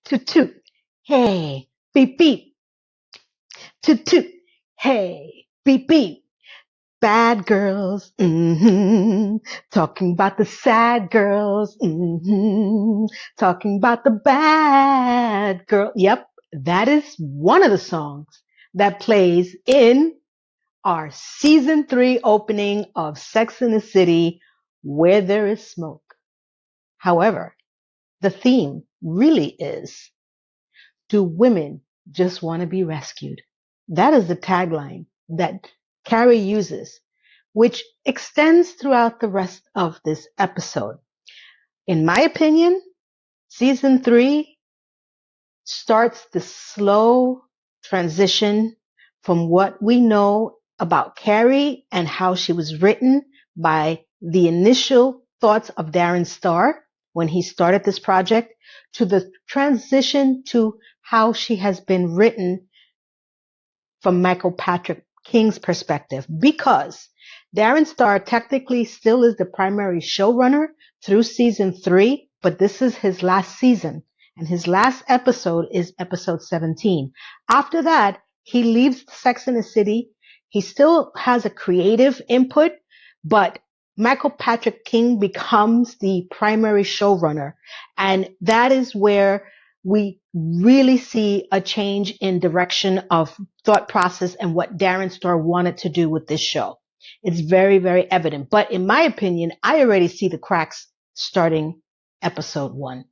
toot toot. Hey, beep beep. Toot toot. Hey, beep beep. Bad girls, talking about the sad girls, talking about the bad girl. Yep, that is one of the songs that plays in our season 3 opening of Sex in the City, Where There Is Smoke. However, the theme really is, do women just want to be rescued? That is the tagline that Carrie uses, which extends throughout the rest of this episode. In my opinion, season 3 starts the slow transition from what we know about Carrie and how she was written by the initial thoughts of Darren Star when he started this project to the transition to how she has been written from Michael Patrick King's perspective, because Darren Star technically still is the primary showrunner through season 3, but this is his last season, and his last episode is episode 17. After that, he leaves Sex and the City. He still has a creative input, but Michael Patrick King becomes the primary showrunner, and that is where we really see a change in direction of thought process and what Darren Star wanted to do with this show. It's very, very evident. But in my opinion, I already see the cracks starting episode 1.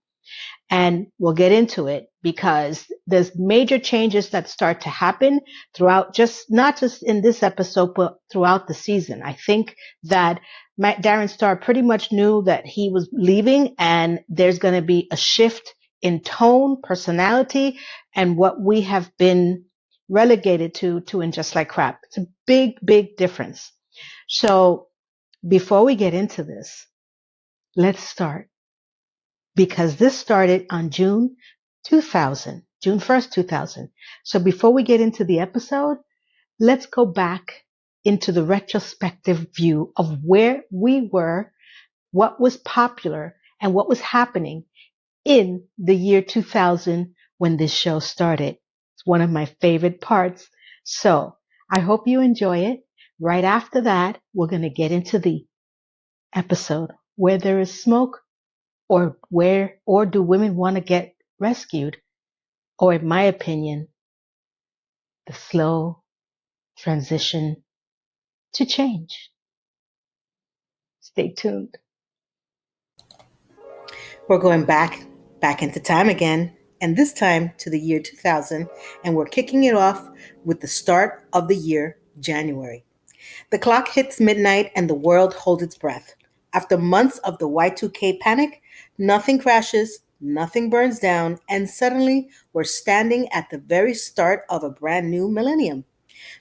And we'll get into it because there's major changes that start to happen throughout, just not just in this episode, but throughout the season. I think that Darren Star pretty much knew that he was leaving, and there's going to be a shift in tone, personality, and what we have been relegated to in Just Like Crap. It's a big, big difference. So before we get into this, let's start, because this started on June 2000, June 1st, 2000. So before we get into the episode, let's go back into the retrospective view of where we were, what was popular, and what was happening in the year 2000 when this show started. It's one of my favorite parts. So I hope you enjoy it. Right after that, we're going to get into the episode, Where There Is Smoke, or do women want to get rescued? Or in my opinion, the slow transition to change. Stay tuned. We're going back into time again, and this time to the year 2000, and we're kicking it off with the start of the year, January. The clock hits midnight and the world holds its breath. After months of the Y2K panic, nothing crashes, nothing burns down, and suddenly we're standing at the very start of a brand new millennium.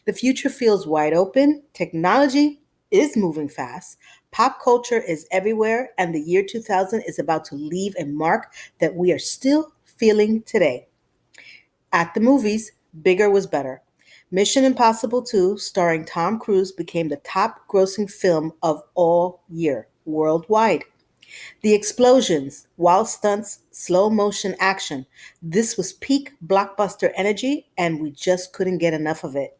The future feels wide open, technology is moving fast, pop culture is everywhere, and the year 2000 is about to leave a mark that we are still feeling today. At the movies, bigger was better. Mission Impossible 2, starring Tom Cruise, became the top grossing film of all year worldwide. The explosions, wild stunts, slow motion action. This was peak blockbuster energy, and we just couldn't get enough of it.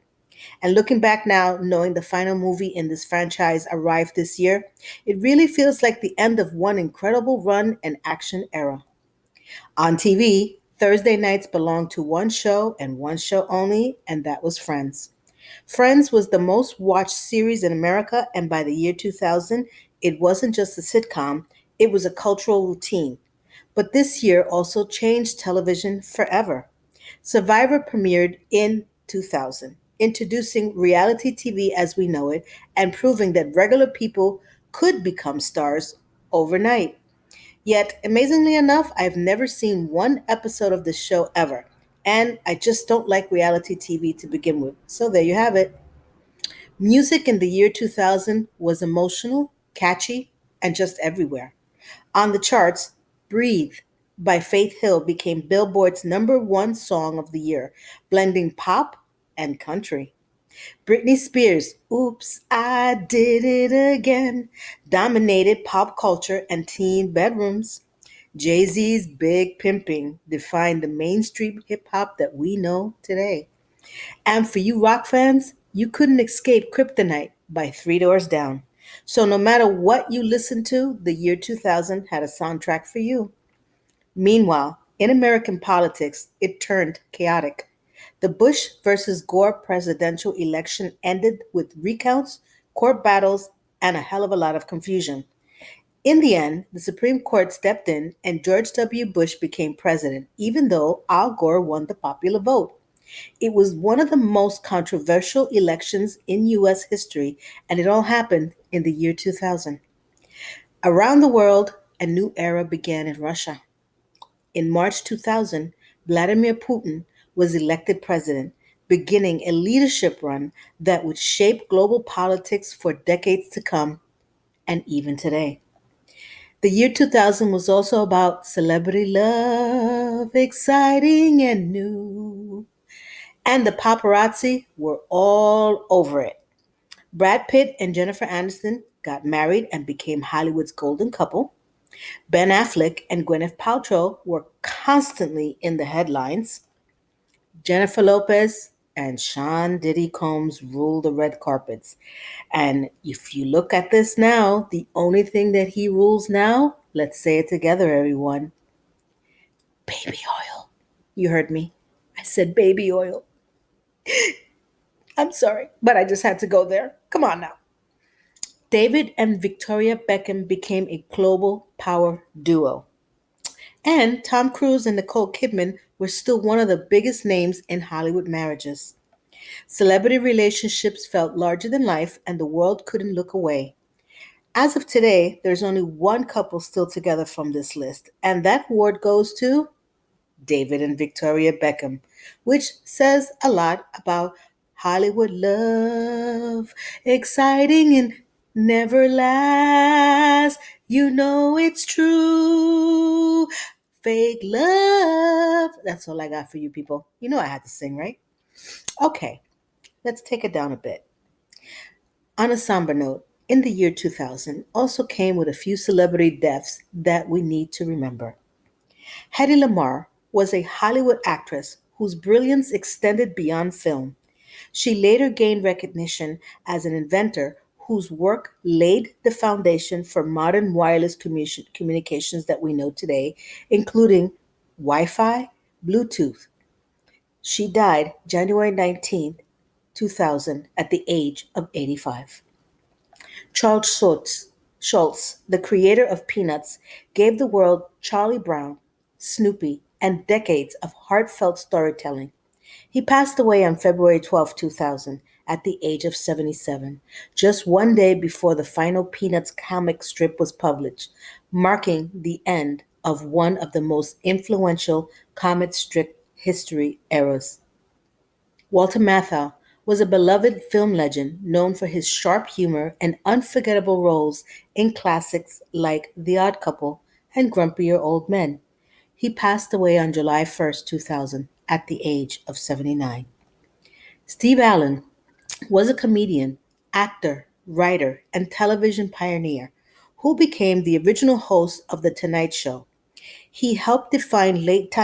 And looking back now, knowing the final movie in this franchise arrived this year, it really feels like the end of one incredible run and action era. On TV, Thursday nights belonged to one show and one show only, and that was Friends. Friends was the most watched series in America, and by the year 2000, it wasn't just a sitcom, it was a cultural routine. But this year also changed television forever. Survivor premiered in 2000, introducing reality TV as we know it and proving that regular people could become stars overnight. Yet, amazingly enough, I've never seen one episode of this show ever. And I just don't like reality TV to begin with. So there you have it. Music in the year 2000 was emotional, catchy, and just everywhere. On the charts, Breathe by Faith Hill became Billboard's number one song of the year, blending pop and country. Britney Spears' Oops, I Did It Again dominated pop culture and teen bedrooms. Jay-Z's Big Pimping defined the mainstream hip hop that we know today. And for you rock fans, you couldn't escape Kryptonite by Three Doors Down. So no matter what you listened to, the year 2000 had a soundtrack for you. Meanwhile, in American politics, it turned chaotic. The Bush versus Gore presidential election ended with recounts, court battles, and a hell of a lot of confusion. In the end, the Supreme Court stepped in and George W. Bush became president, even though Al Gore won the popular vote. It was one of the most controversial elections in U.S. history, and it all happened in the year 2000. Around the world, a new era began in Russia. In March 2000, Vladimir Putin was elected president, beginning a leadership run that would shape global politics for decades to come and even today. The year 2000 was also about celebrity love, exciting and new. And the paparazzi were all over it. Brad Pitt and Jennifer Aniston got married and became Hollywood's golden couple. Ben Affleck and Gwyneth Paltrow were constantly in the headlines. Jennifer Lopez and Sean Diddy Combs ruled the red carpets. And if you look at this now, the only thing that he rules now, let's say it together, everyone, baby oil. You heard me. I said baby oil. I'm sorry, but I just had to go there. Come on now. David and Victoria Beckham became a global power duo. And Tom Cruise and Nicole Kidman were still one of the biggest names in Hollywood marriages. Celebrity relationships felt larger than life, and the world couldn't look away. As of today, there's only one couple still together from this list, and that award goes to David and Victoria Beckham, which says a lot about Hollywood love, exciting and never lasts. You know it's true. Fake love. That's all I got for you people. You know I had to sing, right? Okay, let's take it down a bit. On a somber note, in the year 2000 also came with a few celebrity deaths that we need to remember. Hedy Lamarr was a Hollywood actress whose brilliance extended beyond film. She later gained recognition as an inventor whose work laid the foundation for modern wireless communications that we know today, including Wi Fi, Bluetooth. She died January 19th, 2000, at the age of 85. Charles Schultz, the creator of Peanuts, gave the world Charlie Brown, Snoopy, and decades of heartfelt storytelling. He passed away on February 12, 2000, at the age of 77, just one day before the final Peanuts comic strip was published, marking the end of one of the most influential comic strip history eras. Walter Matthau was a beloved film legend known for his sharp humor and unforgettable roles in classics like The Odd Couple and Grumpier Old Men. He passed away on July 1st, 2000, at the age of 79. Steve Allen was a comedian, actor, writer, and television pioneer who became the original host of The Tonight Show. He helped define late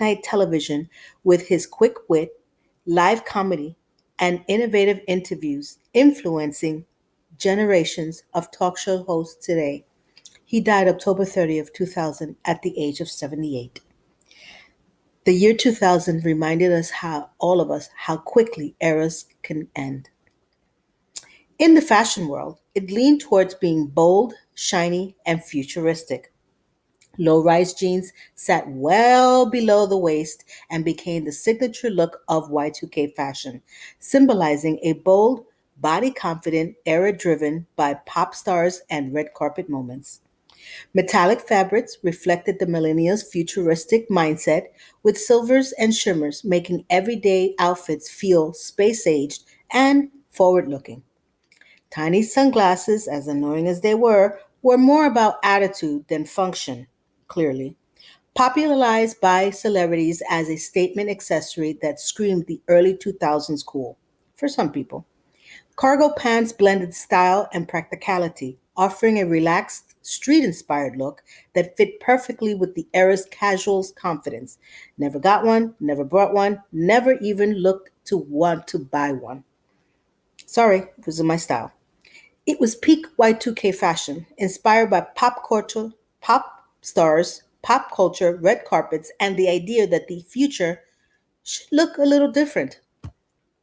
night television with his quick wit, live comedy, and innovative interviews, influencing generations of talk show hosts today. He died October 30th, 2000, at the age of 78. The year 2000 reminded us how, all of us, how quickly eras can end. In the fashion world, it leaned towards being bold, shiny, and futuristic. Low rise jeans sat well below the waist and became the signature look of Y2K fashion, symbolizing a bold, body confident era driven by pop stars and red carpet moments. Metallic fabrics reflected the millennials' futuristic mindset, with silvers and shimmers making everyday outfits feel space aged and forward looking. Tiny sunglasses, as annoying as they were more about attitude than function, clearly. Popularized by celebrities as a statement accessory that screamed the early 2000s cool, for some people. Cargo pants blended style and practicality, offering a relaxed street inspired look that fit perfectly with the era's casual confidence. Never got one, never bought one, never even looked to want to buy one. Sorry, this is my style. It was peak Y2K fashion, inspired by pop culture, pop stars, pop culture, red carpets, and the idea that the future should look a little different.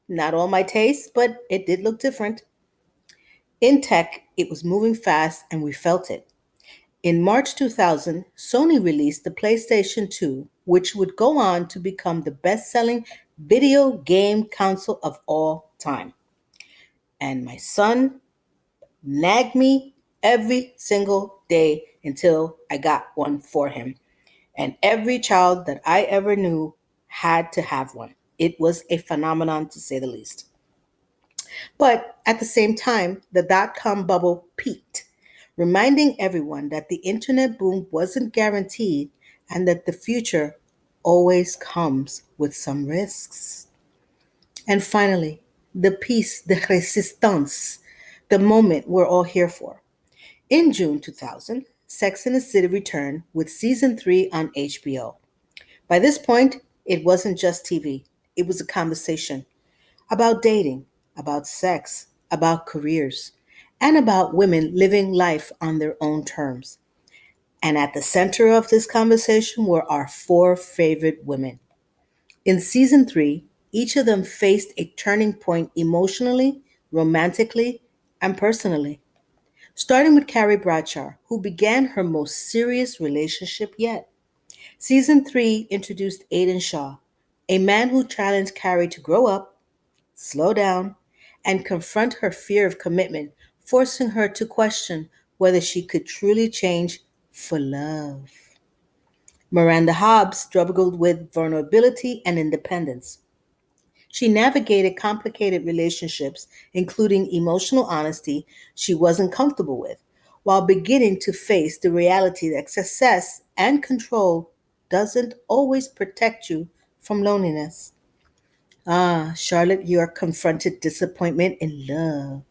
Not all my taste, but it did look different. In tech, it was moving fast and we felt it. In March 2000, Sony released the PlayStation 2, which would go on to become the best selling video game console of all time. And my son nagged me every single day until I got one for him. And every child that I ever knew had to have one. It was a phenomenon to say the least. But at the same time, the dot com bubble peaked, reminding everyone that the internet boom wasn't guaranteed and that the future always comes with some risks. And finally, the piece de resistance, the moment we're all here for. In June 2000, Sex and the City returned with season 3 on HBO. By this point, it wasn't just TV, it was a conversation about dating, about sex, about careers, and about women living life on their own terms. And at the center of this conversation were our four favorite women. In season 3, each of them faced a turning point emotionally, romantically, and personally. Starting with Carrie Bradshaw, who began her most serious relationship yet. Season 3 introduced Aidan Shaw, a man who challenged Carrie to grow up, slow down, and confront her fear of commitment, forcing her to question whether she could truly change for love. Miranda Hobbs struggled with vulnerability and independence. She navigated complicated relationships, including emotional honesty she wasn't comfortable with, while beginning to face the reality that success and control doesn't always protect you from loneliness. Ah, Charlotte, you are confronted disappointment in love.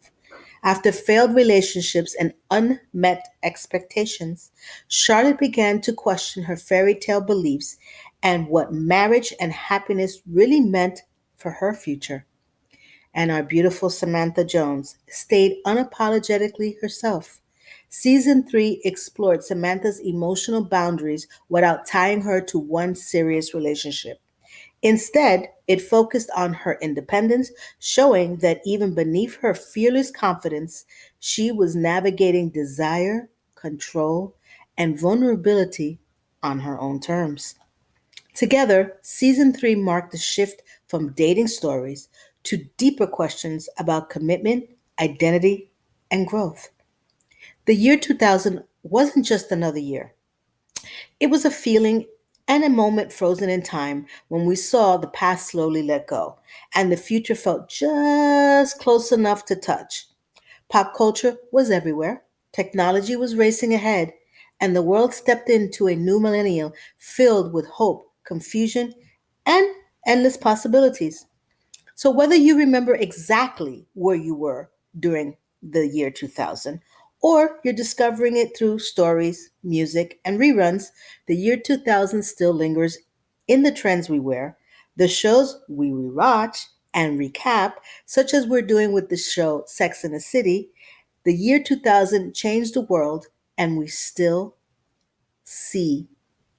After failed relationships and unmet expectations, Charlotte began to question her fairy tale beliefs and what marriage and happiness really meant for her future. And our beautiful Samantha Jones stayed unapologetically herself. Season 3 explored Samantha's emotional boundaries without tying her to one serious relationship. Instead, it focused on her independence, showing that even beneath her fearless confidence, she was navigating desire, control, and vulnerability on her own terms. Together, season 3 marked a shift from dating stories to deeper questions about commitment, identity, and growth. The year 2000 wasn't just another year. It was a feeling and a moment frozen in time when we saw the past slowly let go and the future felt just close enough to touch. Pop culture was everywhere, technology was racing ahead, and the world stepped into a new millennium filled with hope, confusion, and endless possibilities. So, whether you remember exactly where you were during the year 2000, or you're discovering it through stories, music, and reruns, the year 2000 still lingers in the trends we wear, the shows we rewatch and recap, such as we're doing with the show Sex and the City. The year 2000 changed the world, and we still see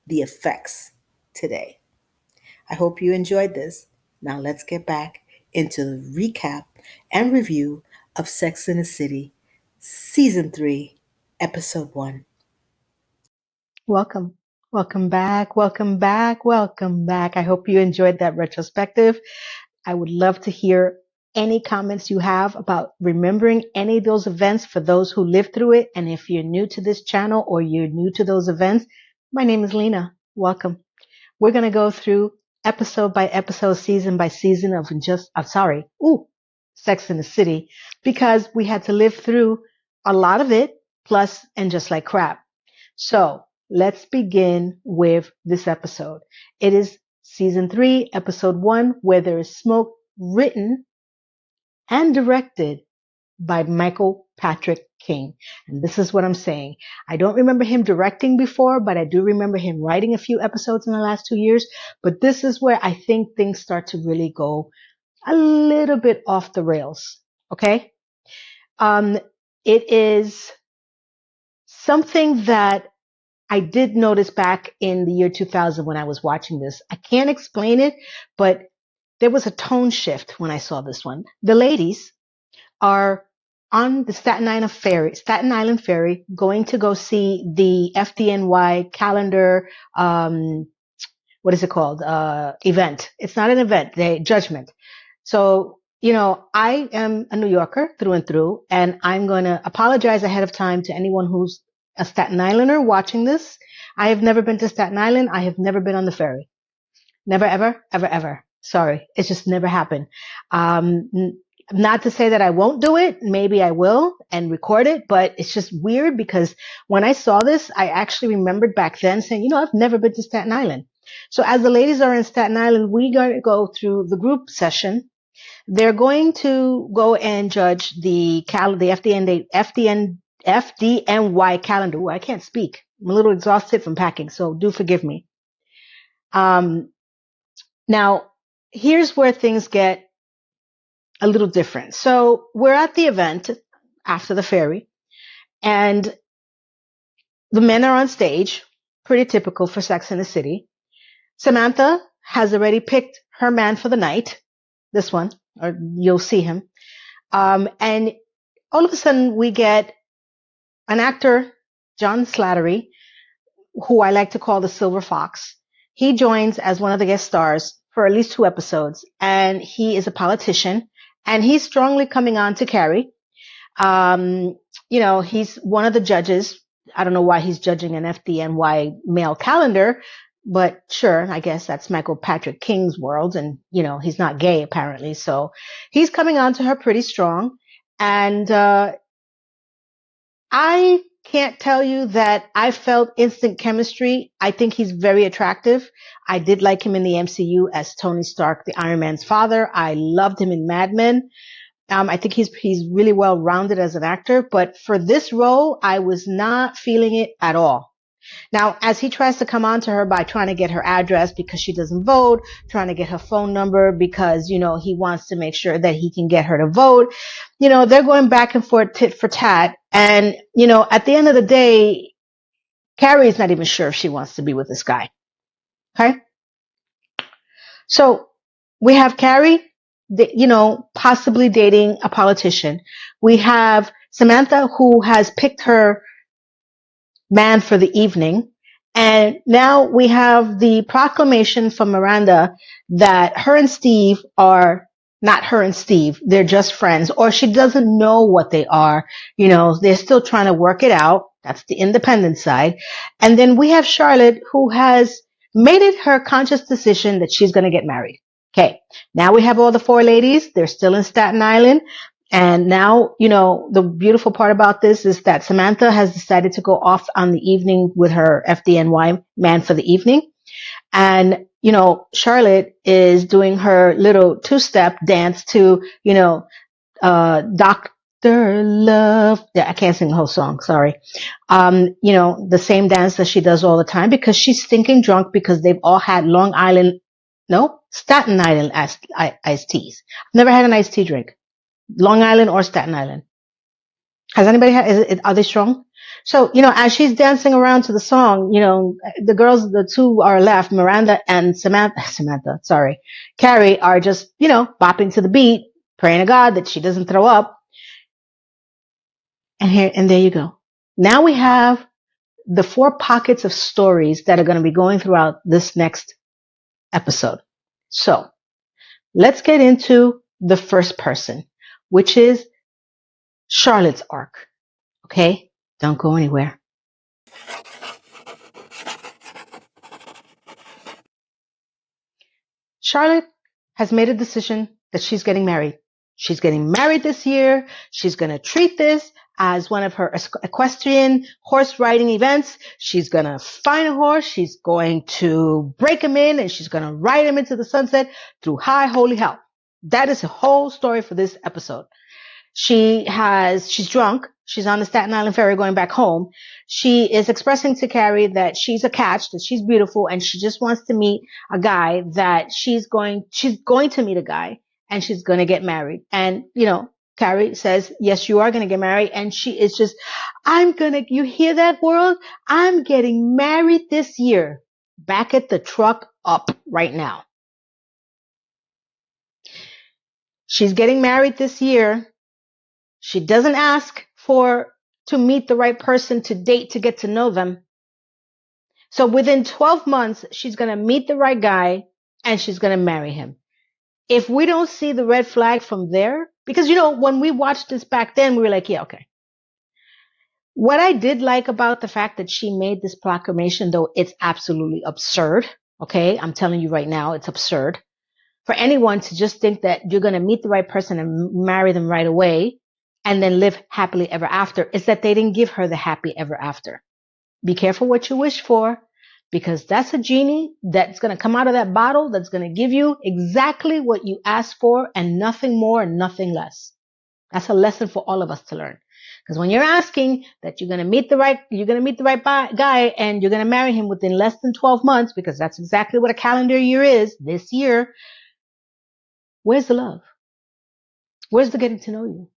the effects today. I hope you enjoyed this. Now let's get back into the recap and review of Sex and the City, Season 3, Episode 1. Welcome. Welcome back. Welcome back. Welcome back. I hope you enjoyed that retrospective. I would love to hear any comments you have about remembering any of those events for those who lived through it. And if you're new to this channel or you're new to those events, my name is Lena. Welcome. We're going to go through episode by episode, season by season of Sex in the City, because we had to live through a lot of it, plus and just like crap. So let's begin with this episode. It is season 3, episode 1, Where There is Smoke, written and directed by Michael Patrick King. And this is what I'm saying. I don't remember him directing before, but I do remember him writing a few episodes in the last 2 years. But this is where I think things start to really go a little bit off the rails. Okay. Um, it is something that I did notice back in the year 2000 when I was watching this. I can't explain it, but there was a tone shift when I saw this one. The ladies are on the Staten Island ferry, going to go see the FDNY calendar, what is it called? Event. It's not an event, they judgment. So, I am a New Yorker through and through, and I'm going to apologize ahead of time to anyone who's a Staten Islander watching this. I have never been to Staten Island. I have never been on the ferry. Never, ever, ever, ever. Sorry. It's just never happened. Not to say that I won't do it. Maybe I will and record it, but it's just weird because when I saw this, I actually remembered back then saying, I've never been to Staten Island. So as the ladies are in Staten Island, we got to go through the group session. They're going to go and judge the FDNY calendar. Ooh, I can't speak. I'm a little exhausted from packing, so do forgive me. Now, here's where things get a little different. So we're at the event after the ferry, and the men are on stage, pretty typical for Sex and the City. Samantha has already picked her man for the night, this one, or you'll see him. And all of a sudden we get an actor, John Slattery, who I like to call the Silver Fox. He joins as one of the guest stars for at least 2 episodes, and he is a politician, and he's strongly coming on to Carrie. He's one of the judges. I don't know why he's judging an FDNY male calendar, but sure, I guess that's Michael Patrick King's world, and he's not gay apparently, so he's coming on to her pretty strong, and I can't tell you that I felt instant chemistry. I think he's very attractive. I did like him in the MCU as Tony Stark, the Iron Man's father. I loved him in Mad Men. I think he's really well rounded as an actor, but for this role, I was not feeling it at all. Now, as he tries to come on to her by trying to get her address because she doesn't vote, trying to get her phone number because, he wants to make sure that he can get her to vote, they're going back and forth tit for tat. And, at the end of the day, Carrie's not even sure if she wants to be with this guy. Okay. So we have Carrie, possibly dating a politician. We have Samantha, who has picked her man for the evening. And now we have the proclamation from Miranda that her and Steve are not her and Steve. They're just friends, or she doesn't know what they are. They're still trying to work it out. That's the independent side. And then we have Charlotte, who has made it her conscious decision that she's going to get married. Okay. Now we have all the 4 ladies. They're still in Staten Island. And now, the beautiful part about this is that Samantha has decided to go off on the evening with her FDNY man for the evening. And, Charlotte is doing her little 2-step dance to, Dr. Love. Yeah, I can't sing the whole song. Sorry. The same dance that she does all the time because she's stinking drunk because they've all had Staten Island iced teas. I've never had an iced tea drink. Long Island or Staten Island. Has anybody had, are they strong? So, as she's dancing around to the song, the girls, the 2 are left, Miranda and Carrie are just, bopping to the beat, praying to God that she doesn't throw up. And there you go. Now we have the 4 pockets of stories that are going to be going throughout this next episode. So let's get into the first person, which is Charlotte's arc. Okay? Don't go anywhere. Charlotte has made a decision that she's getting married. She's getting married this year. She's going to treat this as one of her equestrian horse riding events. She's going to find a horse. She's going to break him in and she's going to ride him into the sunset through high holy hell. That is the whole story for this episode. She's drunk. She's on the Staten Island ferry going back home. She is expressing to Carrie that she's a catch, that she's beautiful, and she just wants to meet a guy that she's going to meet a guy and she's going to get married. And, Carrie says, yes, you are going to get married. And she is just, you hear that, world? I'm getting married this year. Back at the truck up right now. She's getting married this year. She doesn't ask to meet the right person to date, to get to know them. So within 12 months, she's going to meet the right guy and she's going to marry him. If we don't see the red flag from there, because, when we watched this back then, we were like, yeah, okay. What I did like about the fact that she made this proclamation, though it's absolutely absurd. Okay. I'm telling you right now, it's absurd for anyone to just think that you're going to meet the right person and marry them right away and then live happily ever after, is that they didn't give her the happy ever after. Be careful what you wish for, because that's a genie that's going to come out of that bottle that's going to give you exactly what you asked for and nothing more and nothing less. That's a lesson for all of us to learn. Because when you're asking that you're going to meet the right guy and you're going to marry him within less than 12 months, because that's exactly what a calendar year is this year, where's the love? Where's the getting to know you?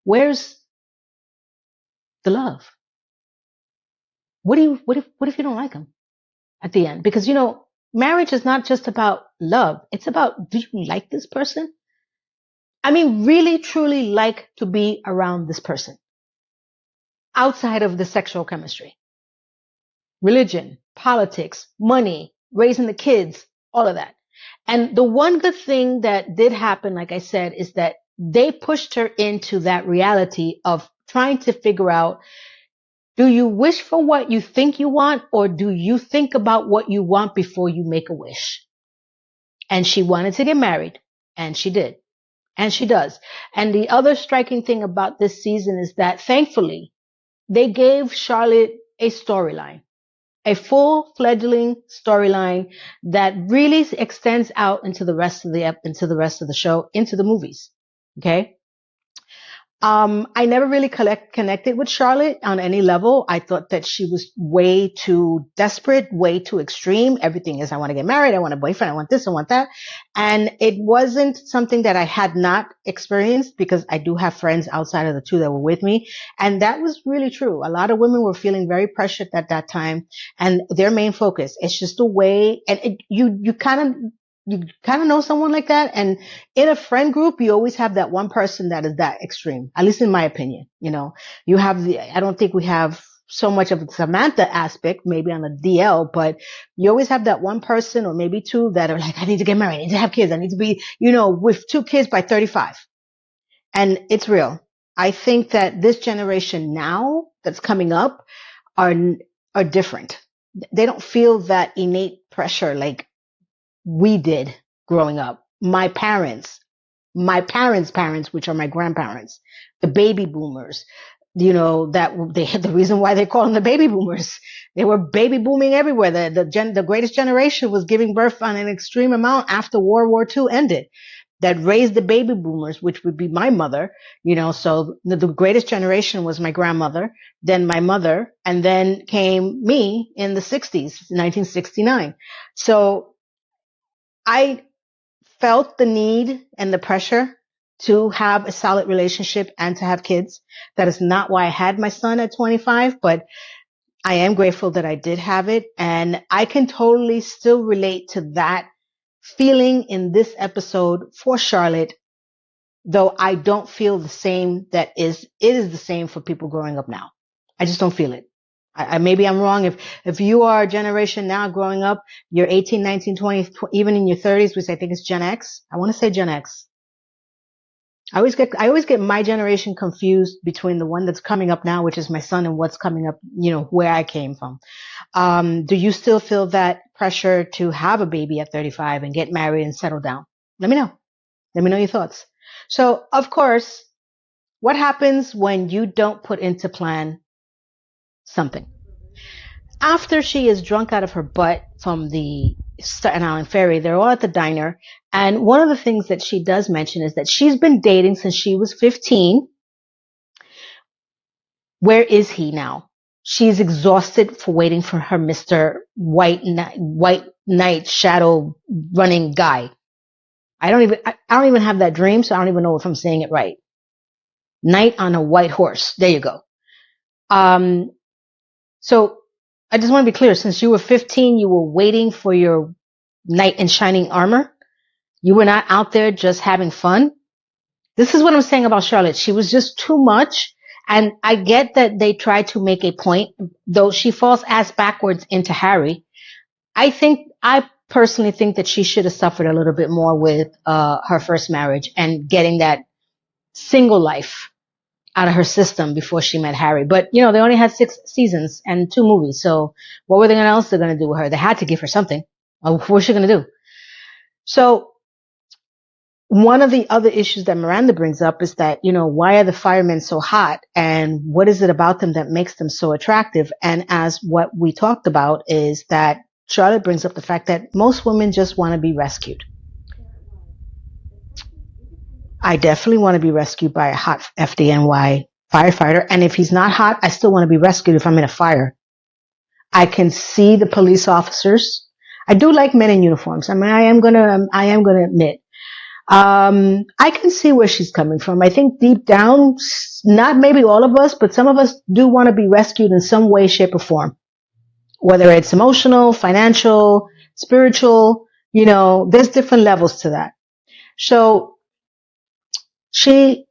Where's the love? What if you don't like him at the end? Because, marriage is not just about love. It's about, do you like this person? I mean, really, truly like to be around this person outside of the sexual chemistry, religion, politics, money, raising the kids, all of that. And the one good thing that did happen, like I said, is that they pushed her into that reality of trying to figure out, do you wish for what you think you want, or do you think about what you want before you make a wish? And she wanted to get married, and she did. And she does. And the other striking thing about this season is that, thankfully, they gave Charlotte a storyline, a full-fledgling storyline that really extends out into the rest of the show, into the movies. Okay? I never really connected with Charlotte on any level. I thought that she was way too desperate, way too extreme. Everything is, I want to get married, I want a boyfriend, I want this, I want that. And it wasn't something that I had not experienced, because I do have friends outside of the two that were with me. And that was really true. A lot of women were feeling very pressured at that time. And their main focus, it's just a way, and you kind of know someone like that. And in a friend group, you always have that one person that is that extreme, at least in my opinion. I don't think we have so much of the Samantha aspect, maybe on the DL, but you always have that one person or maybe two that are like, I need to get married, I need to have kids, I need to be, with 2 kids by 35. And it's real. I think that this generation now that's coming up are different. They don't feel that innate pressure like we did growing up. My parents, parents, which are my grandparents, the baby boomers, the reason why they call them the baby boomers, they were baby booming everywhere. The greatest generation was giving birth on an extreme amount after World War II ended. That raised the baby boomers, which would be my mother, so the greatest generation was my grandmother, then my mother, and then came me in the 60s, 1969. So I felt the need and the pressure to have a solid relationship and to have kids. That is not why I had my son at 25, but I am grateful that I did have it. And I can totally still relate to that feeling in this episode for Charlotte, though I don't feel the same it is the same for people growing up now. I just don't feel it. Maybe I'm wrong. If you are a generation now growing up, you're 18, 19, 20, even in your 30s, which I think is Gen X. I want to say Gen X. I always get my generation confused between the one that's coming up now, which is my son, and what's coming up, where I came from. Do you still feel that pressure to have a baby at 35 and get married and settle down? Let me know. Let me know your thoughts. So, of course, what happens when you don't put into plan something? After she is drunk out of her butt from the Staten Island ferry, they're all at the diner. And one of the things that she does mention is that she's been dating since she was 15. Where is he now? She's exhausted for waiting for her Mr. White Knight shadow running guy. I don't even have that dream, so I don't even know if I'm saying it right. Knight on a white horse. There you go. Um, so I just want to be clear. Since you were 15, you were waiting for your knight in shining armor. You were not out there just having fun. This is what I'm saying about Charlotte. She was just too much. And I get that they try to make a point, though she falls ass backwards into Harry. I personally think that she should have suffered a little bit more with her first marriage and getting that single life out of her system before she met Harry. But, you know, they only had 6 seasons and 2 movies. So what were they else they're going to do with her? They had to give her something. What was she going to do? So one of the other issues that Miranda brings up is that, you know, why are the firemen so hot and what is it about them that makes them so attractive? And as what we talked about is that Charlotte brings up the fact that most women just want to be rescued. I definitely want to be rescued by a hot FDNY firefighter. And if he's not hot, I still want to be rescued if I'm in a fire. I can see the police officers. I do like men in uniforms. I mean, I am gonna admit, I can see where she's coming from. I think deep down, not maybe all of us, but some of us do want to be rescued in some way, shape, or form. Whether it's emotional, financial, spiritual, you know, there's different levels to that. So she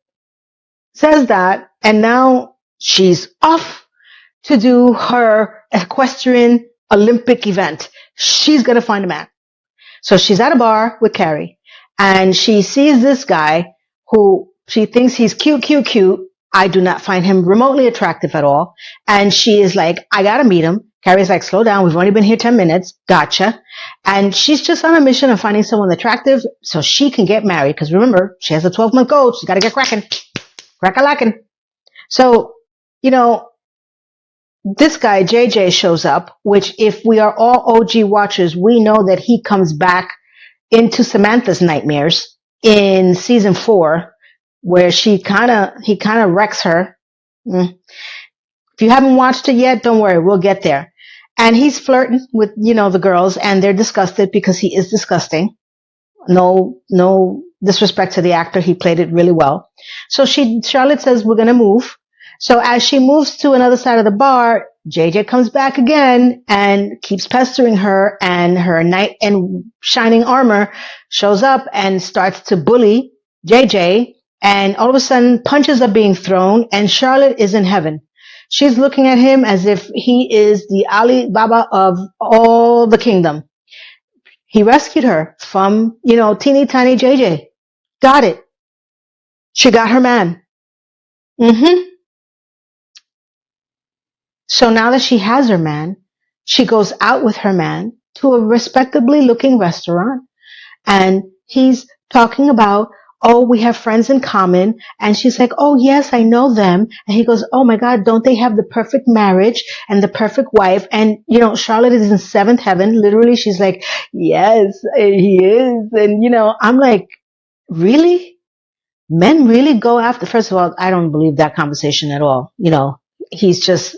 says that, and now she's off to do her equestrian Olympic event. She's going to find a man. So she's at a bar with Carrie and she sees this guy who she thinks he's cute, cute, cute. I do not find him remotely attractive at all. And she is like, I got to meet him. Carrie's like, slow down. We've only been here 10 minutes. Gotcha. And she's just on a mission of finding someone attractive so she can get married. Cause remember, she has a 12-month goal. She's got to get cracking, crack-a-lacking. So, you know, this guy, JJ, shows up, which if we are all OG watchers, we know that he comes back into Samantha's nightmares in season 4, where he kind of wrecks her. If you haven't watched it yet, don't worry, we'll get there. And he's flirting with, you know, the girls and they're disgusted because he is disgusting. No disrespect to the actor. He played it really well. So Charlotte says, we're going to move. So as she moves to another side of the bar, JJ comes back again and keeps pestering her, and her knight in shining armor shows up and starts to bully JJ, and all of a sudden punches are being thrown and Charlotte is in heaven. She's looking at him as if he is the Ali Baba of all the kingdom. He rescued her from, you know, teeny tiny JJ. Got it. She got her man. Mm-hmm. So now that she has her man, she goes out with her man to a respectably looking restaurant, and he's talking about, oh, we have friends in common. And she's like, oh, yes, I know them. And he goes, oh my God, don't they have the perfect marriage and the perfect wife? And, you know, Charlotte is in 7th heaven. Literally, she's like, yes, he is. And, you know, I'm like, really? Men really go after, first of all, I don't believe that conversation at all. You know, he's just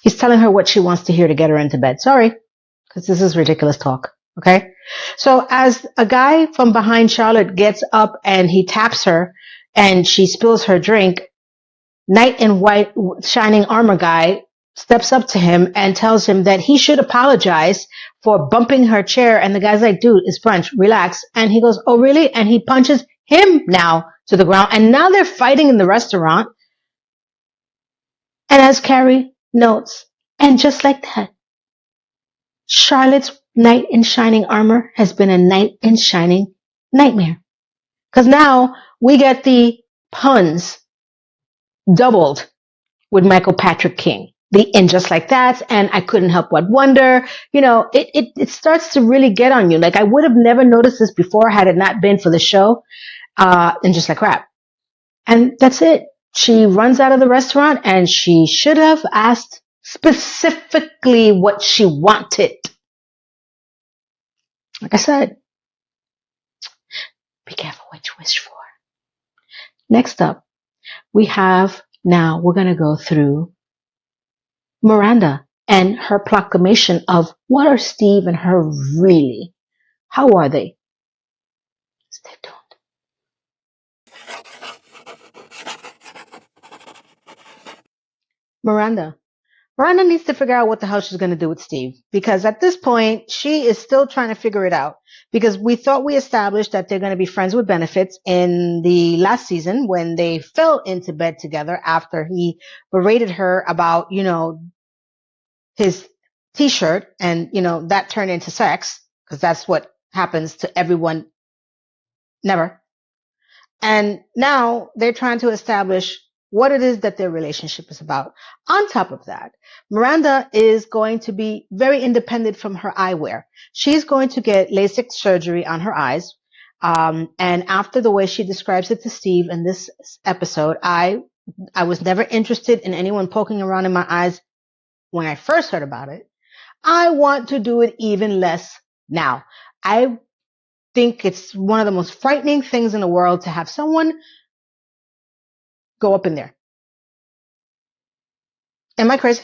he's telling her what she wants to hear to get her into bed. Sorry, because this is ridiculous talk. Okay. So as a guy from behind Charlotte gets up and he taps her and she spills her drink, knight in white shining armor guy steps up to him and tells him that he should apologize for bumping her chair. And the guy's like, dude, it's brunch, relax. And he goes, oh, really? And he punches him now to the ground. And now they're fighting in the restaurant. And as Carrie notes, and just like that, Charlotte's knight in shining armor has been a knight in shining nightmare. Because now we get the puns doubled with Michael Patrick King. The and just like that, and I couldn't help but wonder, you know, it starts to really get on you. Like I would have never noticed this before had it not been for the show, and just like crap. And that's it. She runs out of the restaurant and she should have asked specifically what she wanted. Like I said, be careful what you wish for. Next up, we're going to go through Miranda and her proclamation of what are Steve and her really? How are they? Stay tuned. Miranda. Miranda needs to figure out what the hell she's going to do with Steve because at this point, she is still trying to figure it out because we thought we established that they're going to be friends with benefits in the last season when they fell into bed together after he berated her about, his t-shirt and, that turned into sex because that's what happens to everyone. Never. And now they're trying to establish what it is that their relationship is about. On top of that, Miranda is going to be very independent from her eyewear. She's going to get LASIK surgery on her eyes. And after the way she describes it to Steve in this episode, I was never interested in anyone poking around in my eyes when I first heard about it. I want to do it even less now. I think it's one of the most frightening things in the world to have someone go up in there. Am I crazy?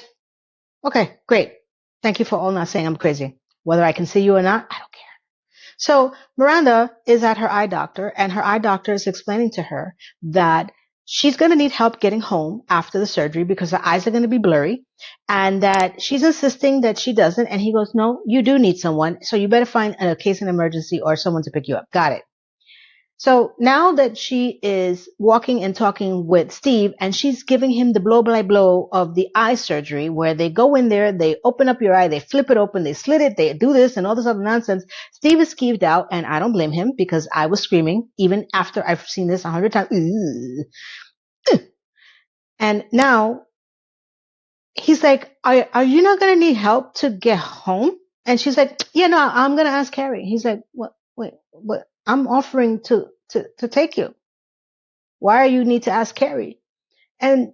Okay, great. Thank you for all not saying I'm crazy. Whether I can see you or not, I don't care. So Miranda is at her eye doctor, and her eye doctor is explaining to her that she's going to need help getting home after the surgery because her eyes are going to be blurry, and that she's insisting that she doesn't. And he goes, no, you do need someone. So you better find a case in emergency or someone to pick you up. Got it. So now that she is walking and talking with Steve and she's giving him the blow by blow of the eye surgery where they go in there, they open up your eye, they flip it open, they slit it, they do this and all this other nonsense. Steve is skeeved out and I don't blame him because I was screaming even after I've seen this 100 times. And now he's like, are you not going to need help to get home? And she's like, yeah, no, I'm going to ask Carrie. He's like, what? Wait, what? I'm offering to take you. Why do you need to ask Carrie? And,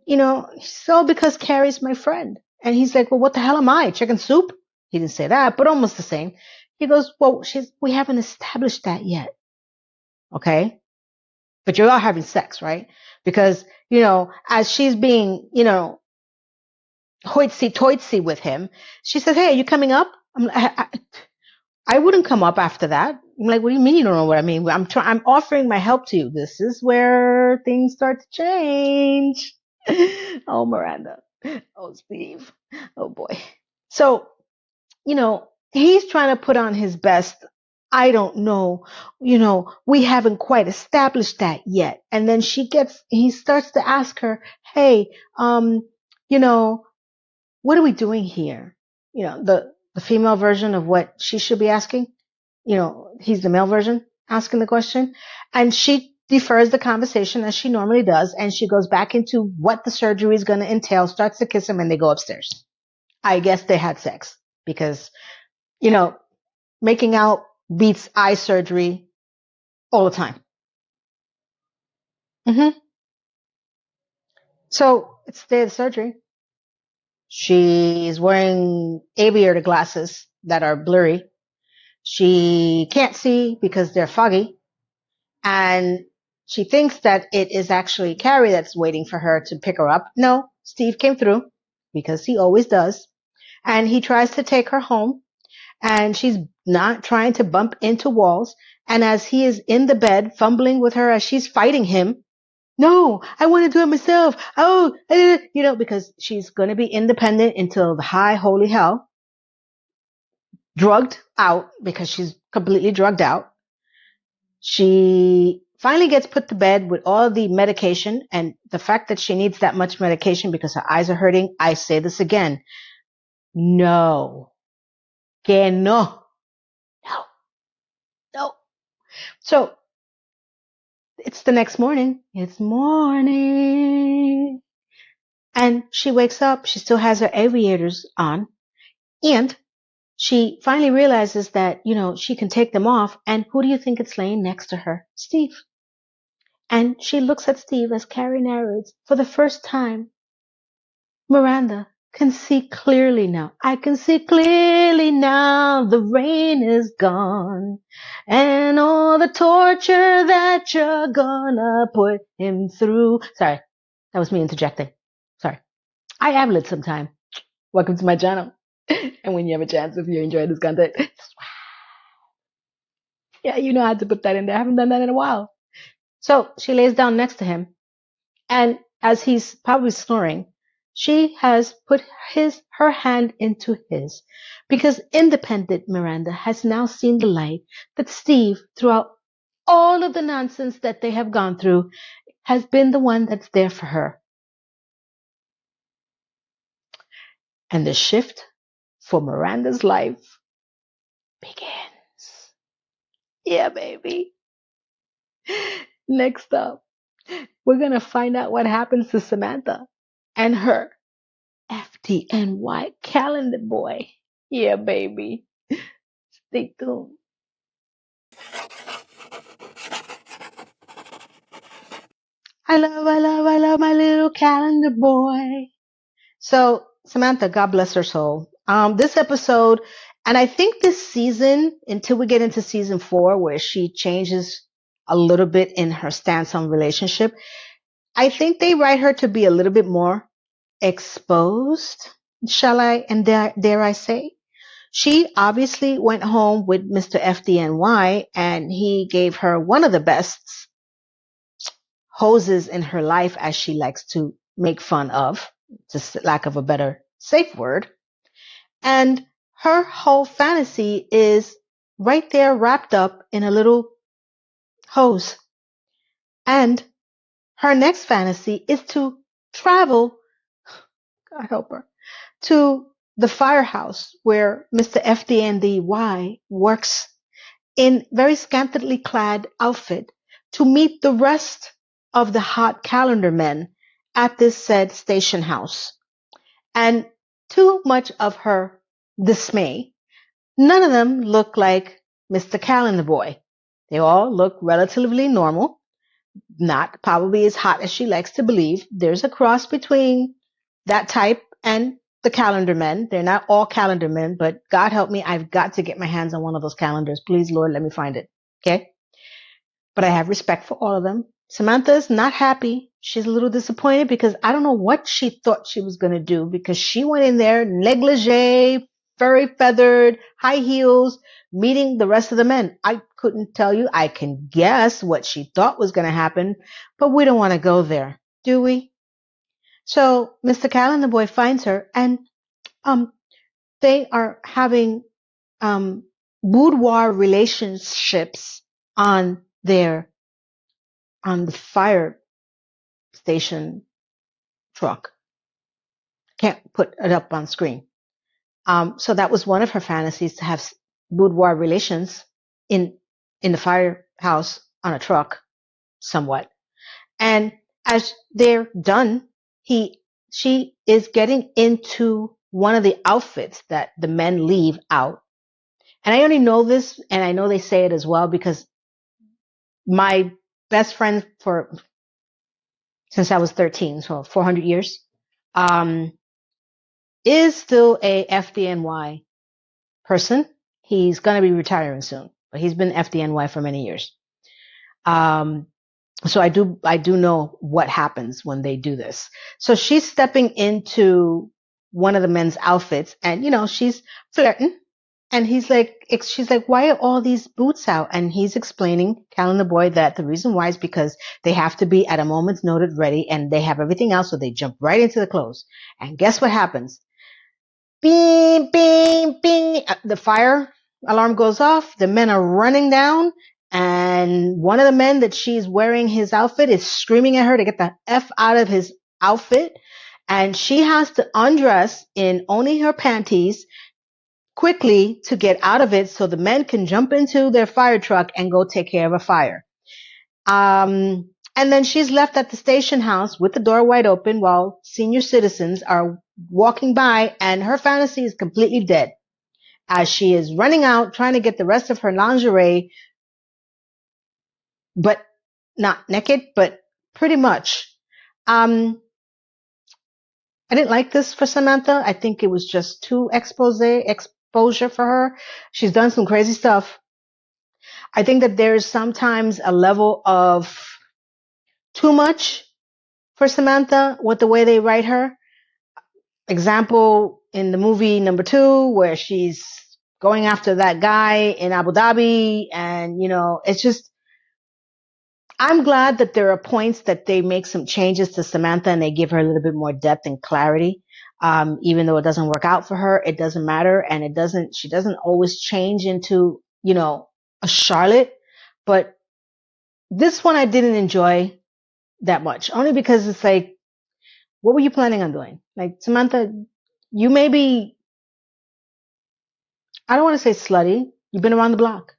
so because Carrie's my friend. And he's like, well, what the hell am I? Chicken soup? He didn't say that, but almost the same. He goes, well, we haven't established that yet. Okay. But you're all having sex, right? Because, as she's being, hoitsy-toitsy with him, she says, hey, are you coming up? I wouldn't come up after that. I'm like, what do you mean you don't know what I mean? I'm offering my help to you. This is where things start to change. Oh, Miranda. Oh, Steve. Oh, boy. So, he's trying to put on his best. I don't know. We haven't quite established that yet. And then he starts to ask her, hey, what are we doing here? The female version of what she should be asking. He's the male version asking the question. And she defers the conversation as she normally does. And she goes back into what the surgery is going to entail, starts to kiss him, and they go upstairs. I guess they had sex because, making out beats eye surgery all the time. Mm-hmm. So it's the day of the surgery. She's wearing aviator glasses that are blurry. She can't see because they're foggy. And she thinks that it is actually Carrie that's waiting for her to pick her up. No, Steve came through because he always does. And he tries to take her home and she's not trying to bump into walls. And as he is in the bed fumbling with her as she's fighting him, no, I want to do it myself. Oh, because she's going to be independent until the high holy hell, drugged out because she's completely drugged out. She finally gets put to bed with all the medication, and the fact that she needs that much medication because her eyes are hurting. I say this again. No. Que no. No. No. So it's the next morning. It's morning. And she wakes up. She still has her aviators on. And she finally realizes that, she can take them off. And who do you think it's laying next to her? Steve. And she looks at Steve as Carrie narrates. For the first time, Miranda can see clearly now. I can see clearly now. The rain is gone. And all the torture that you're gonna put him through. Sorry. That was me interjecting. Sorry. I am lit sometime. Welcome to my channel. And when you have a chance, if you enjoy this content, yeah, you know how to put that in there. I haven't done that in a while. So she lays down next to him, and as he's probably snoring, she has put her hand into his, because independent Miranda has now seen the light that Steve, throughout all of the nonsense that they have gone through, has been the one that's there for her. And the shift for Miranda's life begins. Yeah, baby. Next up, we're going to find out what happens to Samantha and her FDNY calendar boy. Yeah, baby. Stay tuned. I love my little calendar boy. So, Samantha, God bless her soul. This episode, and I think this season, until we get into season 4, where she changes a little bit in her stance on relationship, I think they write her to be a little bit more exposed, shall I, and dare I say. She obviously went home with Mr. FDNY, and he gave her one of the best hoses in her life, as she likes to make fun of, just lack of a better safe word. And her whole fantasy is right there wrapped up in a little hose. And her next fantasy is to travel, God help her, to the firehouse where Mr. FDNY works in very scantily clad outfit to meet the rest of the hot calendar men at this said station house. And too much of her dismay, none of them look like Mr. Calendar Boy. They all look relatively normal, not probably as hot as she likes to believe. There's a cross between that type and the calendar men. They're not all calendar men, but God help me, I've got to get my hands on one of those calendars. Please, Lord, let me find it. Okay? But I have respect for all of them. Samantha's not happy. She's a little disappointed because I don't know what she thought she was going to do, because she went in there negligee, furry feathered, high heels, meeting the rest of the men. I couldn't tell you. I can guess what she thought was going to happen, but we don't want to go there, do we? So Mr. Calendar Boy finds her, and they are having boudoir relationships on the fire station truck. Can't put it up on screen. So that was one of her fantasies, to have boudoir relations in the firehouse on a truck, somewhat. And as they're done, she is getting into one of the outfits that the men leave out. And I only know this, and I know they say it as well, because my best friend since I was 13, so 400 years, is still a FDNY person. He's going to be retiring soon, but he's been FDNY for many years. So I do know what happens when they do this. So she's stepping into one of the men's outfits, and she's flirting. And she's like, why are all these boots out? And he's explaining, Calendar Boy, that the reason why is because they have to be at a moment's notice ready, and they have everything else, so they jump right into the clothes. And guess what happens? Bing, bing, bing. The fire alarm goes off. The men are running down, and one of the men that she's wearing his outfit is screaming at her to get the F out of his outfit. And she has to undress in only her panties quickly to get out of it, so the men can jump into their fire truck and go take care of a fire. And then she's left at the station house with the door wide open while senior citizens are walking by, and her fantasy is completely dead as she is running out trying to get the rest of her lingerie, but not naked, but pretty much. I didn't like this for Samantha. I think it was just too exposure for her. She's done some crazy stuff. I think that there's sometimes a level of too much for Samantha with the way they write her. Example in the movie number 2, where she's going after that guy in Abu Dhabi, and it's just, I'm glad that there are points that they make some changes to Samantha and they give her a little bit more depth and clarity. Even though it doesn't work out for her, it doesn't matter, and she doesn't always change into a Charlotte. But this one I didn't enjoy that much, only because it's like, what were you planning on doing? Like, Samantha, you may be, I don't want to say slutty. You've been around the block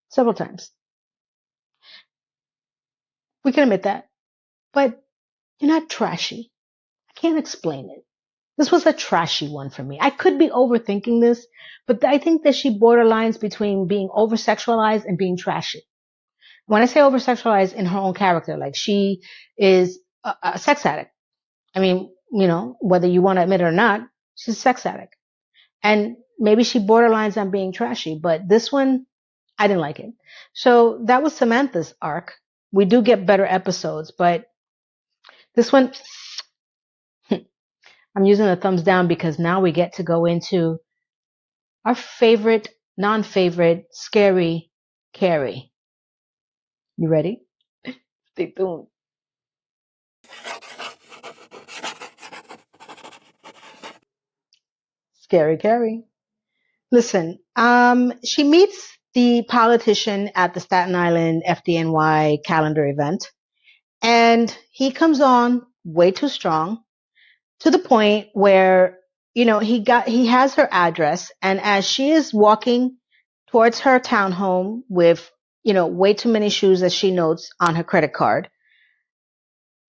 several times. We can admit that. But you're not trashy. I can't explain it. This was a trashy one for me. I could be overthinking this, but I think that she borderlines between being over-sexualized and being trashy. When I say over-sexualized in her own character, like, she is a sex addict. I mean, whether you want to admit it or not, she's a sex addict. And maybe she borderlines on being trashy, but this one, I didn't like it. So that was Samantha's arc. We do get better episodes, but this one, I'm using a thumbs down because now we get to go into our favorite, non-favorite, scary Carrie. You ready? Stay tuned. Scary Carrie. Listen, she meets the politician at the Staten Island FDNY calendar event, and he comes on way too strong, to the point where he has her address, and as she is walking towards her townhome with way too many shoes, as she notes on her credit card,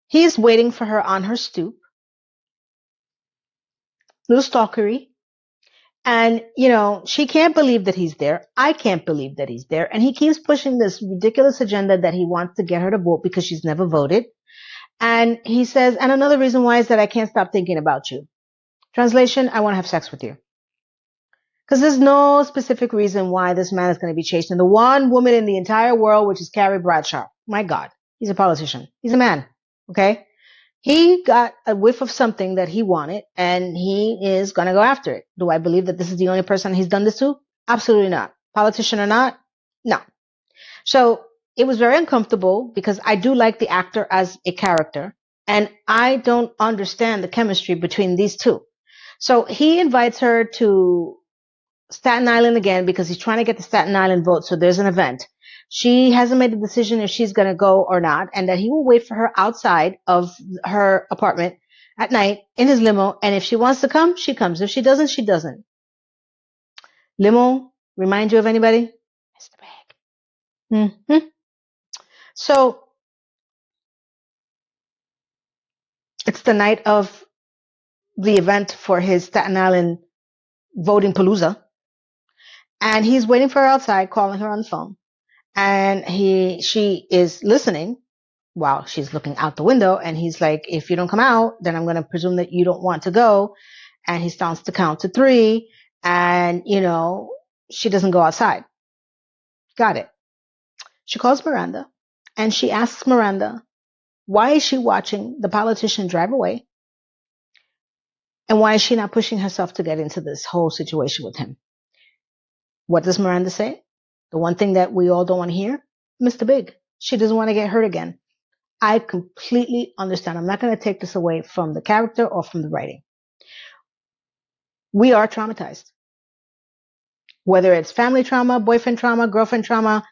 he's waiting for her on her stoop, little stalkery. And she can't believe that he's there. I can't believe that he's there, and he keeps pushing this ridiculous agenda that he wants to get her to vote because she's never voted. And he says, and another reason why is that I can't stop thinking about you. Translation, I want to have sex with you. Because there's no specific reason why this man is going to be chasing the one woman in the entire world, which is Carrie Bradshaw. My God, he's a politician. He's a man. Okay? He got a whiff of something that he wanted, and he is going to go after it. Do I believe that this is the only person he's done this to? Absolutely not. Politician or not? No. So it was very uncomfortable because I do like the actor as a character, and I don't understand the chemistry between these two. So he invites her to Staten Island again because he's trying to get the Staten Island vote. So there's an event. She hasn't made a decision if she's going to go or not, and that he will wait for her outside of her apartment at night in his limo. And if she wants to come, she comes. If she doesn't, she doesn't. Limo remind you of anybody? Mr. Bag. Mm-hmm. So it's the night of the event for his Staten Island voting palooza, and he's waiting for her outside, calling her on the phone, and she is listening while she's looking out the window, and he's like, if you don't come out, then I'm going to presume that you don't want to go. And he starts to count to 3, and she doesn't go outside. Got it. She calls Miranda, and she asks Miranda, why is she watching the politician drive away, and why is she not pushing herself to get into this whole situation with him? What does Miranda say? The one thing that we all don't want to hear? Mr. Big. She doesn't want to get hurt again. I completely understand. I'm not going to take this away from the character or from the writing. We are traumatized. Whether it's family trauma, boyfriend trauma, girlfriend trauma,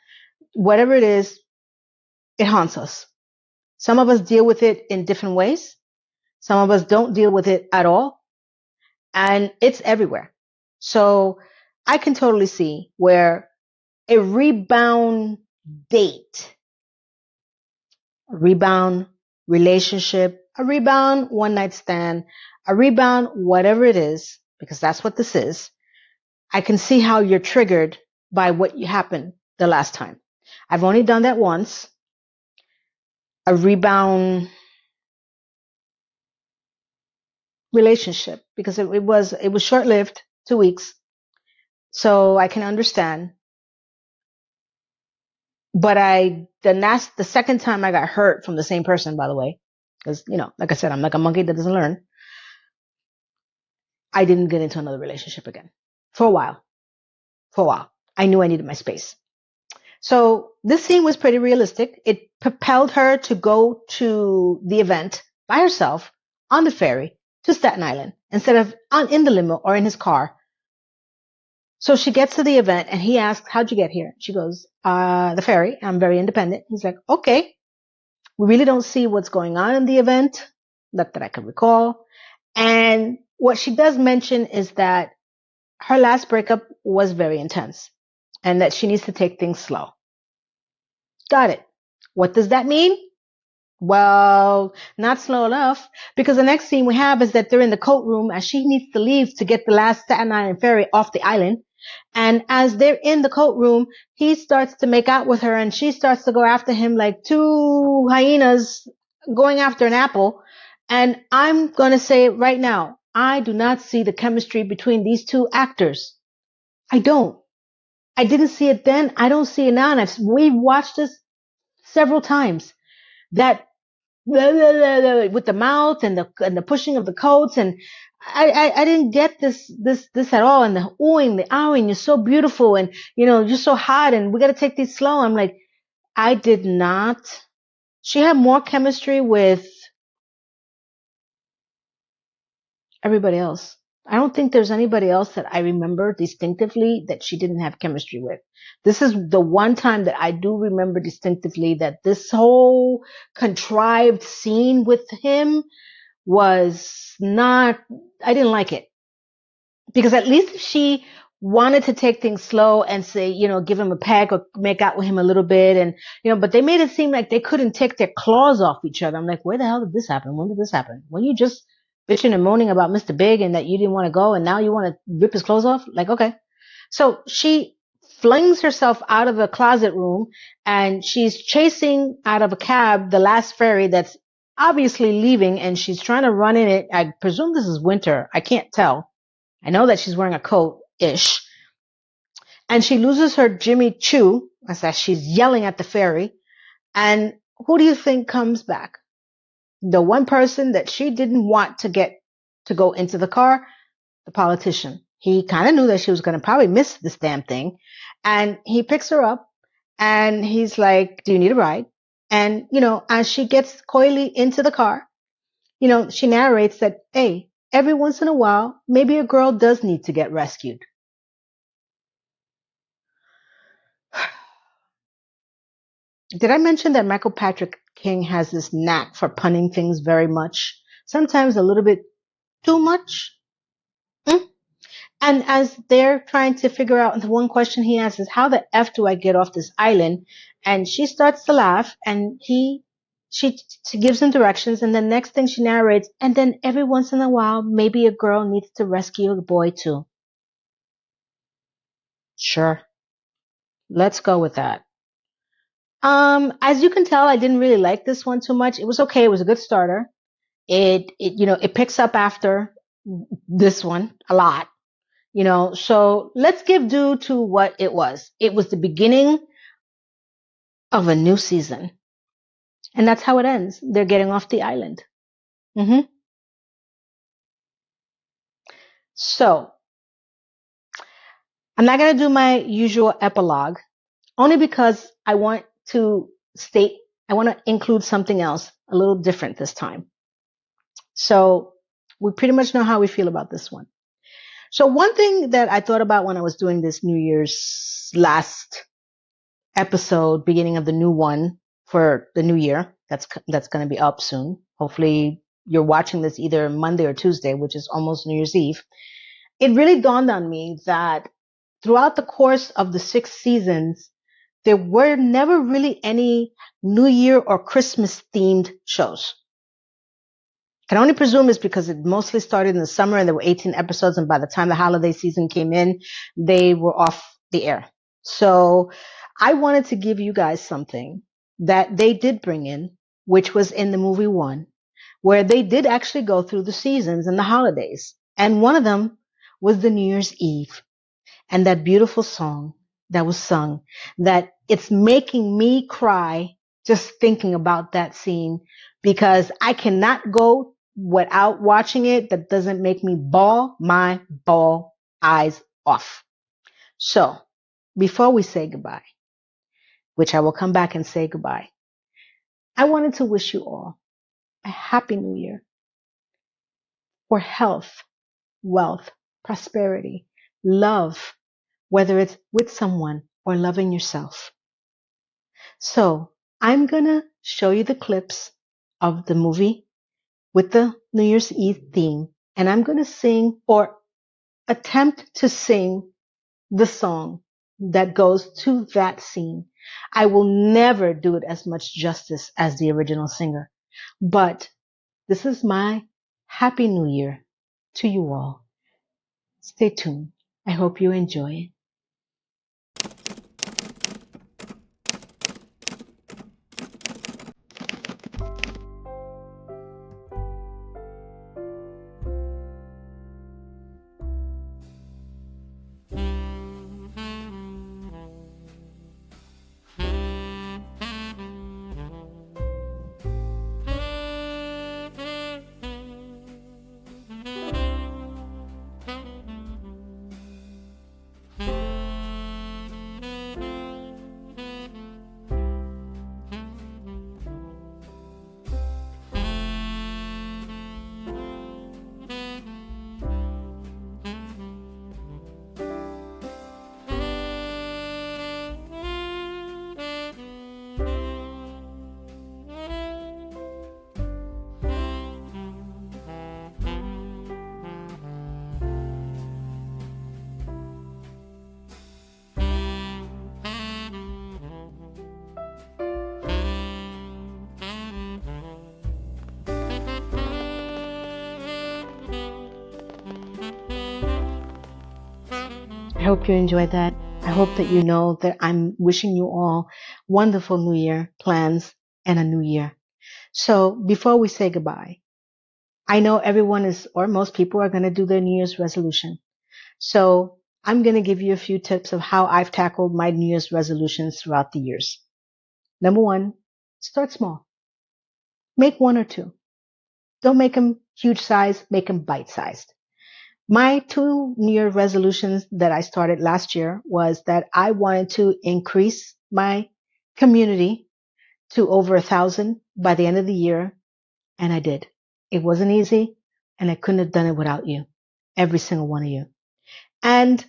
whatever it is, it haunts us. Some of us deal with it in different ways. Some of us don't deal with it at all. And it's everywhere. So I can totally see where a rebound date, a rebound relationship, a rebound one night stand, a rebound whatever it is, because that's what this is. I can see how you're triggered by what happened the last time. I've only done that once. A rebound relationship, because it was short-lived, 2 weeks. So I can understand. But the second time I got hurt from the same person, by the way, because, like I said, I'm like a monkey that doesn't learn. I didn't get into another relationship again for a while. For a while. I knew I needed my space. So this scene was pretty realistic. It propelled her to go to the event by herself on the ferry to Staten Island instead of in the limo or in his car. So she gets to the event and he asks, how'd you get here? She goes, the ferry. I'm very independent. He's like, okay. We really don't see what's going on in the event, not that I can recall. And what she does mention is that her last breakup was very intense and that she needs to take things slow. Got it. What does that mean? Well, not slow enough, because the next scene we have is that they're in the coat room as she needs to leave to get the last Staten Island ferry off the island. And as they're in the coat room, he starts to make out with her and she starts to go after him like two hyenas going after an apple. And I'm going to say it right now, I do not see the chemistry between these two actors. I don't. I didn't see it then. I don't see it now. And we've watched this several times. That with the mouth and the pushing of the coats, and I didn't get this at all. And the oohing, the ahhing, you're so beautiful, and you're so hot, and we got to take these slow. I'm like, I did not. She had more chemistry with everybody else. I don't think there's anybody else that I remember distinctively that she didn't have chemistry with. This is the one time that I do remember distinctively that this whole contrived scene with him was not, I didn't like it. Because at least if she wanted to take things slow and say, give him a peck or make out with him a little bit, and, but they made it seem like they couldn't take their claws off each other. I'm like, where the hell did this happen? When did this happen? When you just bitching and moaning about Mr. Big and that you didn't want to go and now you want to rip his clothes off? Like, okay. So she flings herself out of a closet room and she's chasing out of a cab the last ferry that's obviously leaving, and she's trying to run in it. I presume this is winter. I can't tell. I know that she's wearing a coat-ish. And she loses her Jimmy Choo as she's yelling at the ferry. And who do you think comes back? The one person that she didn't want to get to go into the car, the politician. He kind of knew that she was going to probably miss this damn thing. And he picks her up and he's like, do you need a ride? And, as she gets coyly into the car, she narrates that, hey, every once in a while, maybe a girl does need to get rescued. Did I mention that Michael Patrick King has this knack for punning things very much? Sometimes a little bit too much? And as they're trying to figure out, the one question he asks is, how the F do I get off this island? And she starts to laugh and she gives him directions. And the next thing she narrates, and then every once in a while, maybe a girl needs to rescue a boy too. Sure. Let's go with that. As you can tell, I didn't really like this one too much. It was okay. It was a good starter. It picks up after this one a lot, so let's give due to what it was. It was the beginning of a new season. And that's how it ends. They're getting off the island. So I'm not going to do my usual epilogue, only because I want to include something else a little different this time. So we pretty much know how we feel about this one. So one thing that I thought about when I was doing this New Year's last episode, beginning of the new one for the new year, that's going to be up soon. Hopefully you're watching this either Monday or Tuesday, which is almost New Year's Eve. It really dawned on me that throughout the course of the 6 seasons, there were never really any New Year or Christmas themed shows. I can only presume it's because it mostly started in the summer and there were 18 episodes, and by the time the holiday season came in, they were off the air. So I wanted to give you guys something that they did bring in, which was in the movie One, where they did actually go through the seasons and the holidays. And one of them was the New Year's Eve, and that beautiful song that was sung, that it's making me cry just thinking about that scene because I cannot go without watching it. That doesn't make me bawl my ball eyes off. So before we say goodbye, which I will come back and say goodbye, I wanted to wish you all a happy new year for health, wealth, prosperity, love, whether it's with someone or loving yourself. So I'm going to show you the clips of the movie with the New Year's Eve theme, and I'm going to sing or attempt to sing the song that goes to that scene. I will never do it as much justice as the original singer, but this is my Happy New Year to you all. Stay tuned. I hope you enjoy it. I hope you enjoyed that. I hope that you know that I'm wishing you all wonderful New Year plans and a new year. So before we say goodbye, I know everyone is, or most people are going to do their New Year's resolution. So I'm going to give you a few tips of how I've tackled my New Year's resolutions throughout the years. Number one, start small. Make one or two. Don't make them huge size, make them bite sized. My two New Year resolutions that I started last year was that I wanted to increase my community to over 1,000 by the end of the year, and I did. It wasn't easy, and I couldn't have done it without you, every single one of you. And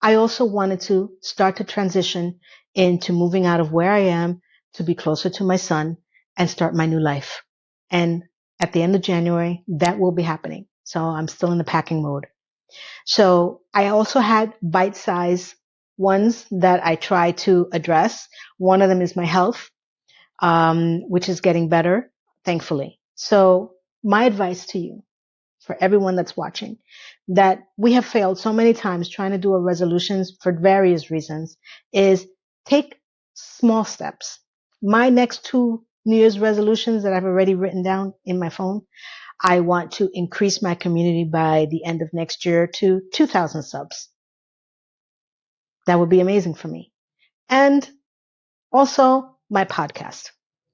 I also wanted to start to transition into moving out of where I am to be closer to my son and start my new life. And at the end of January, that will be happening. So I'm still in the packing mode. So I also had bite-sized ones that I try to address. One of them is my health, which is getting better, thankfully. So my advice to you, for everyone that's watching, that we have failed so many times trying to do our resolutions for various reasons, is take small steps. My next two New Year's resolutions that I've already written down in my phone, I want to increase my community by the end of next year to 2,000 subs. That would be amazing for me. And also my podcast.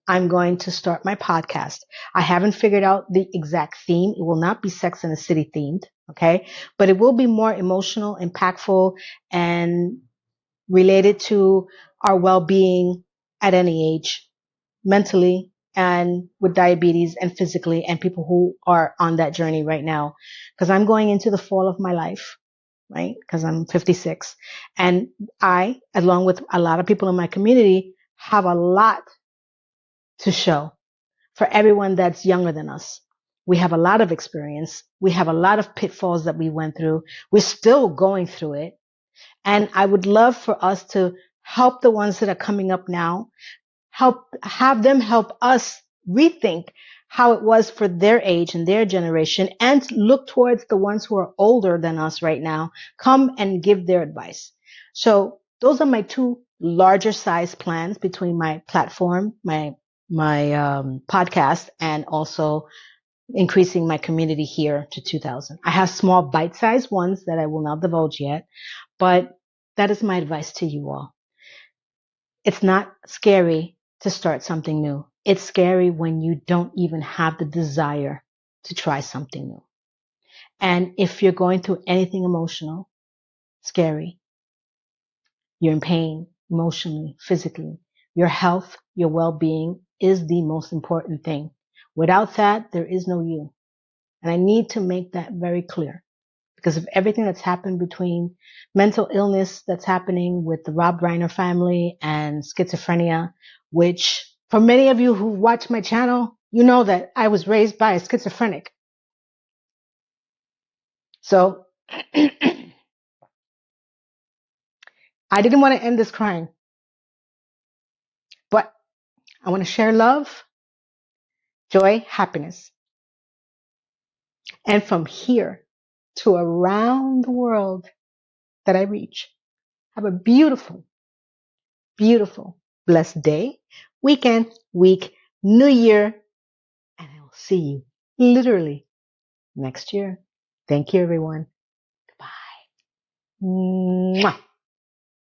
I'm going to start my podcast. I haven't figured out the exact theme. It will not be Sex in the City themed, okay? But it will be more emotional, impactful, and related to our well-being at any age, mentally and with diabetes and physically, and people who are on that journey right now. Because I'm going into the fall of my life, right? Because I'm 56. And I, along with a lot of people in my community, have a lot to show for everyone that's younger than us. We have a lot of experience. We have a lot of pitfalls that we went through. We're still going through it. And I would love for us to help the ones that are coming up now, have them help us rethink how it was for their age and their generation, and look towards the ones who are older than us right now, come and give their advice. So those are my two larger size plans between my platform, my podcast, and also increasing my community here to 2,000. I have small bite-sized ones that I will not divulge yet, but that is my advice to you all. It's not scary to start something new. It's scary when you don't even have the desire to try something new. And if you're going through anything emotional, scary, you're in pain emotionally, physically, your health, your well-being is the most important thing. Without that, there is no you. And I need to make that very clear because of everything that's happened between mental illness that's happening with the Rob Reiner family and schizophrenia, which for many of you who watch my channel, you know that I was raised by a schizophrenic. So I didn't want to end this crying, but I want to share love, joy, happiness. And from here to around the world that I reach, have a beautiful, beautiful, blessed day, weekend, week, new year, and I will see you literally next year. Thank you, everyone. Goodbye. Mwah.